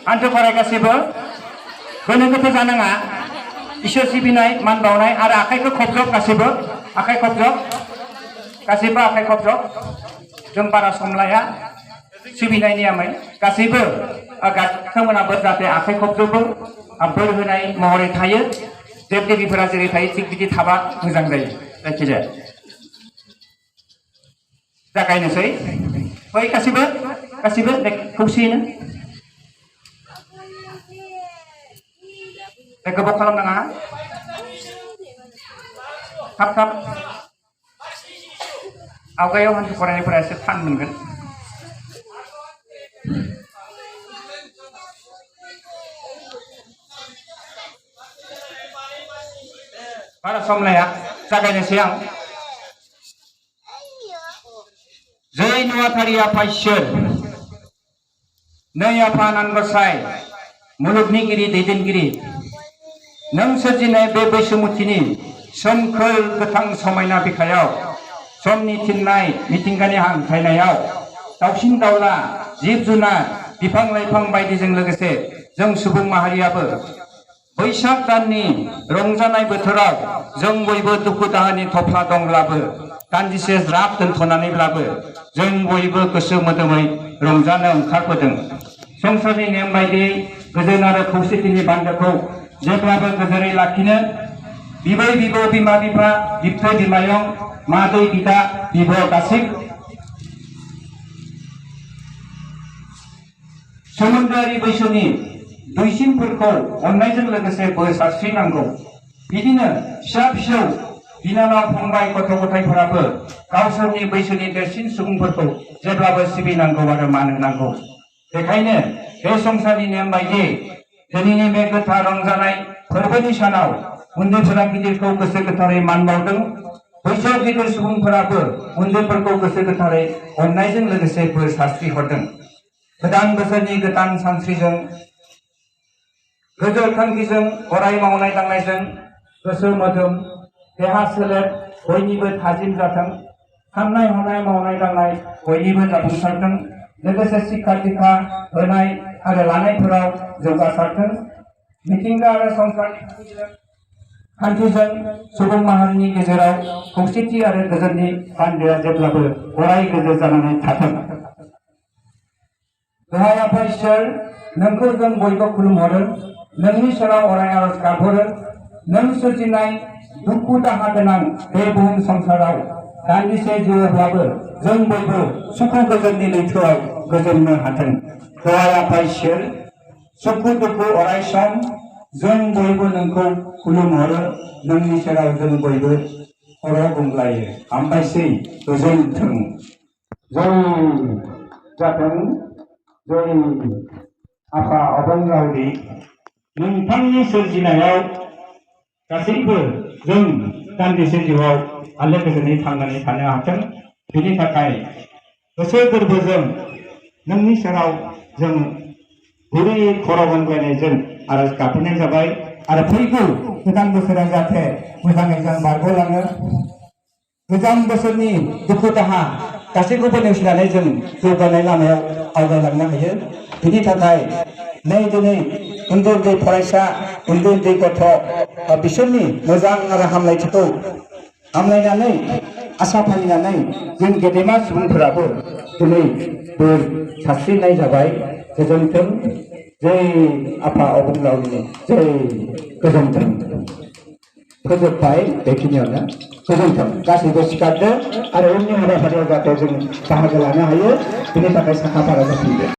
आन्थो फाराय गासिबो गोनो गोथो जानाङा इसोर सिबिनाय मान बावनाय आरो आखाइखौ खबजब गासिबो आखाइ खबजब गासिबो आखाइ खबजब जों बारा सम लाया सिबिनाय नियमै गासिबो बिथांमोनाबो जाहाथे आखाइ खबजबो बोर होनाय महरै थायो देब देबिफोरा जेरै थायो थिग बिदि थाबा मोजां जायो जायखिजाया जागायनोसै बै गासिबो गासिबो खौसेयैनो गोबाव खालामनाङा थाब थाब आवगायाव हान्थु फरायनायफोरा एसे थान मोनगोन बारा सम लाया जागायनोसै आं जै नुवाथारि आफा इसोर नै आफा आनान गसाइ मुलुगनिगिरि दैदेनगिरि नों सोरजिनाय बे बैसोमुथिनि सोमखोर गोथां समायना बिखायाव समनि थिननाय मिथिंगानि हांख्रायनायाव दाउसिन दाउला जिब जुनार बिफां लाइफां बायदिजों लोगोसे जों सुबुं माहारियाबो बैसाग दाननि रंजानाय बोथोराव जों बयबो दुखु दाहानि थफ्ला दंब्लाबो दान्दिसे ज्राब दोनथ'नानैब्लाबो जों बयबो गोसो मोदोमै रंजानो ओंखारबोदों संसारनि नेम बायदियै गोजोन आरो खौसेथिनि बान्दोखौ जेब्लाबो गोजोरै लाखिनो बिबै बिबौ बिमा बिफा बिबथै बिमायं मादै बिदा बिब' गासैबो सोमोन्दोआरि बैसोनि दुइसिनफोरखौ अननायजों लोगोसे बोर सारस्रिनांगौ बिदिनो फिसा फिसौ बिनानाव फंबाय गथ' गथायफोराबो गावसोरनि बैसोनि देरसिन सुबुंफोरखौ जेब्लाबो सिबिनांगौ आरो मान होनांगौ बेखायनो बे संसारनि नेम बायदि दिनैनि बे गोथार रंजानाय फोरबोनि सानाव उन्दैफोरा गिदिरखौ गोसो गोथारै मान बावदों बैसोआव गिदिर सुबुंफोराबो उन्दैफोरखौ गोसो गोथारै अननायजों लोगोसे बोर सारस्रि हरदों गोदान बोसोरनि गोदान सानस्रिजों गोजोर थांखिजों अराय मावनाय दांनायजों गोसो मोदोम देहा सोलेर बयनिबो थाजिम जाथों साननाय हनाय मावनाय दांनाय बयनिबो जाफुंसारथों लोगोसे शिक्षा दीक्षा होनाय आरो लानायफोराव जौगासारथों मिथिंगा आरो संसारनि खान्थिजों सुबुं माहारिनि गेजेराव खौसेथि आरो गोजोननि बान्दोआ जेब्लाबो अराय गोजोर जानानै थाथों दहाय आफा इसोर नोंखौ जों बयबो खुलुमहरो नोंनि सेराव अराय आरज गाबहरो नों सोरजिनाय दुखु दाहा गोनां बे बुहुम संसाराव दान्दिसे जिउब्लाबो जों बयबो सुखु गोजोननि लैथोआव गोजोननो हाथों दहाय आफा इसोर सुखु दुखु अराय सम जों बयबो नोंखौ खुलुमहरो नोंनि सेराव जों बयबो खर' गंग्लायो हामबायसै गोजोनथों जय जाथों जय आफा अबंलावरि नोंथांनि सोरजिनायाव गासैबो जों दान्दिसे जिउआव आलो गोजोनै थांनानै थानो हाथों बेनि थाखाय गोसो गोरबोजों नोंनि सेराव जों गुरै खर' गंग्लायनायजों आरज गाबनाय जाबाय आरो फैगौ गोदान बोसोरा जाहाथे मोजाङै जों बारग'लाङो गोजाम बोसोरनि दुखु दाहा गासैखौबो नेवसिनानै जों जौगानाय लामायाव आवगायलांनो हायो बेनि थाखाय नै दिनै उन्दै उन्दै फरायसा उन्दै उन्दै गथ' बिसोरनि मोजां आरो हामलायथिखौ हामलायनानै आसा फालिनानै जों गेदेमा सुबुंफोराबो दिनै बोर सारस्रिनाय जाबाय गोजोनथों जय आफा अबंलावरिनि जय गोजोनथों फोजोबबाय बेखिनियावनो गोजोनथों गासैबो सिखारदो आरो उननि हाबाफारियाव जाहाथे जों बाहागो लानो हायो बेनि थाखाय साखा फारा जाफिनदो।